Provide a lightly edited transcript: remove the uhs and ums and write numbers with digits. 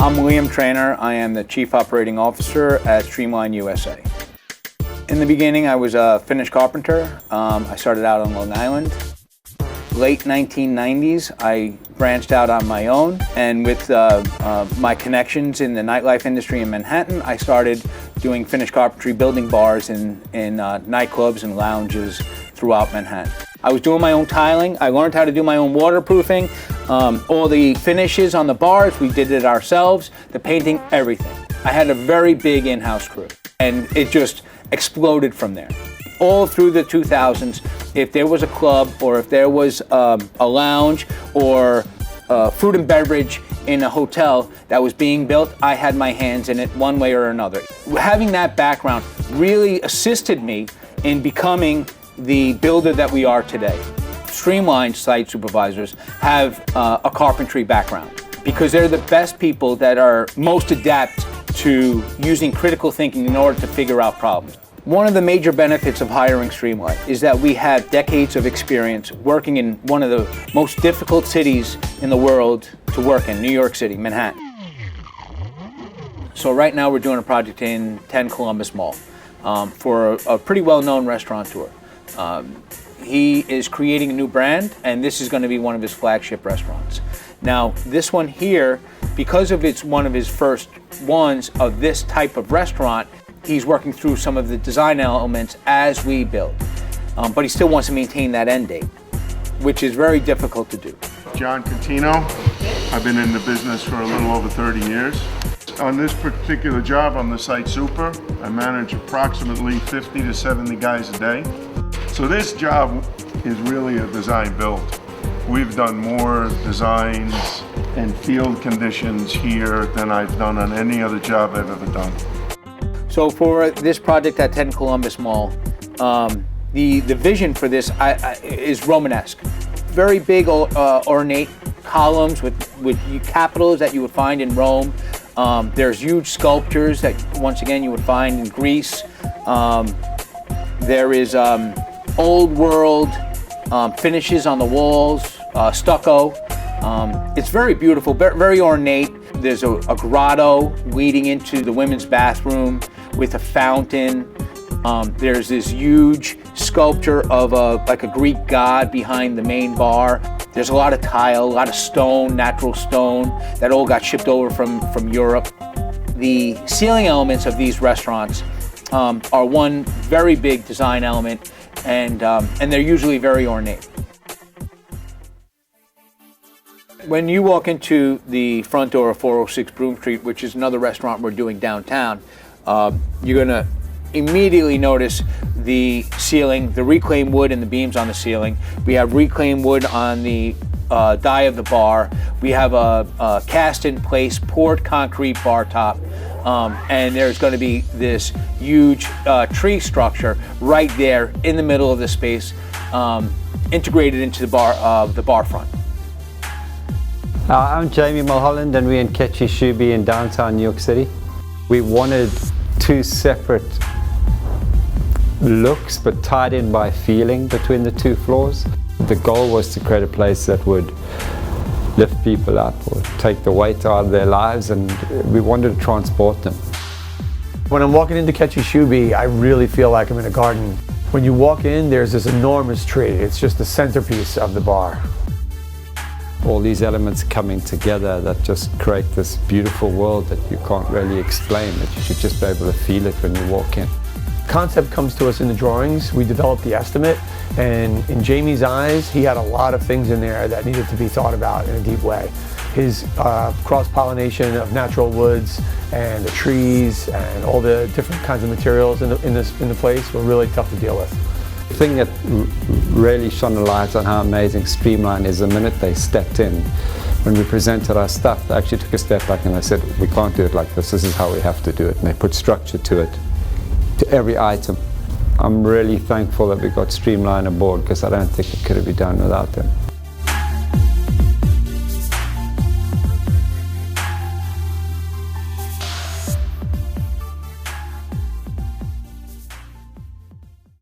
I'm William Trainer. I am the Chief Operating Officer at Streamline USA. In the beginning, I was a Finnish carpenter. I started out on Long Island. Late 1990s, I branched out on my own, and with my connections in the nightlife industry in Manhattan, I started doing Finnish carpentry, building bars in nightclubs and lounges throughout Manhattan. I was doing my own tiling. I learned how to do my own waterproofing. All the finishes on the bars, we did it ourselves. The painting, everything. I had a very big in-house crew, and it just exploded from there. All through the 2000s, if there was a club or if there was a lounge or food and beverage in a hotel that was being built, I had my hands in it one way or another. Having that background really assisted me in becoming the builder that we are today. Streamline site supervisors have a carpentry background because they're the best people that are most adept to using critical thinking in order to figure out problems. One of the major benefits of hiring Streamline is that we have decades of experience working in one of the most difficult cities in the world to work in, New York City, Manhattan. So right now we're doing a project in 10 Columbus Mall for a pretty well-known restaurateur. He is creating a new brand, and this is going to be one of his flagship restaurants. Now, this one here, because of it's one of his first ones of this type of restaurant, he's working through some of the design elements as we build. But he still wants to maintain that end date, which is very difficult to do. John Catino. I've been in the business for a little over 30 years. On this particular job, I'm the site super. I manage approximately 50 to 70 guys a day. So this job is really a design build. We've done more designs and field conditions here than I've done on any other job I've ever done. So for this project at 10 Columbus Mall, the vision for this is Romanesque. Very big ornate columns with capitals that you would find in Rome. There's huge sculptures that, once again, you would find in Greece. There is old world finishes on the walls, stucco. It's very beautiful, very ornate. There's a grotto leading into the women's bathroom with a fountain. There's this huge sculpture of like a Greek god behind the main bar. There's a lot of tile, a lot of stone, natural stone that all got shipped over from Europe. The ceiling elements of these restaurants are one very big design element, and they're usually very ornate. When you walk into the front door of 406 Broome Street, which is another restaurant we're doing downtown, you're going to immediately notice the ceiling, the reclaimed wood and the beams on the ceiling. We have reclaimed wood on the die of the bar. We have a cast-in-place poured concrete bar top, and there's going to be this huge tree structure right there in the middle of the space, integrated into the bar front. I'm Jamie Mulholland, and we're in Ketchy Shuby in downtown New York City. We wanted two separate looks but tied in by feeling between the two floors. The goal was to create a place that would lift people up or take the weight out of their lives, and we wanted to transport them. When I'm walking into Ketchy Shuby, I really feel like I'm in a garden. When you walk in, there's this enormous tree. It's just the centerpiece of the bar. All these elements coming together that just create this beautiful world that you can't really explain, that you should just be able to feel it when you walk in. Concept comes to us in the drawings. We developed the estimate, and in Jamie's eyes, he had a lot of things in there that needed to be thought about in a deep way. His cross-pollination of natural woods and the trees and all the different kinds of materials in the place were really tough to deal with. The thing that really shone a light on how amazing Streamline is, the minute they stepped in, when we presented our stuff, they actually took a step back and they said, we can't do it like this is how we have to do it. And they put structure to it, to every item. I'm really thankful that we got Streamline aboard, because I don't think it could have been done without them.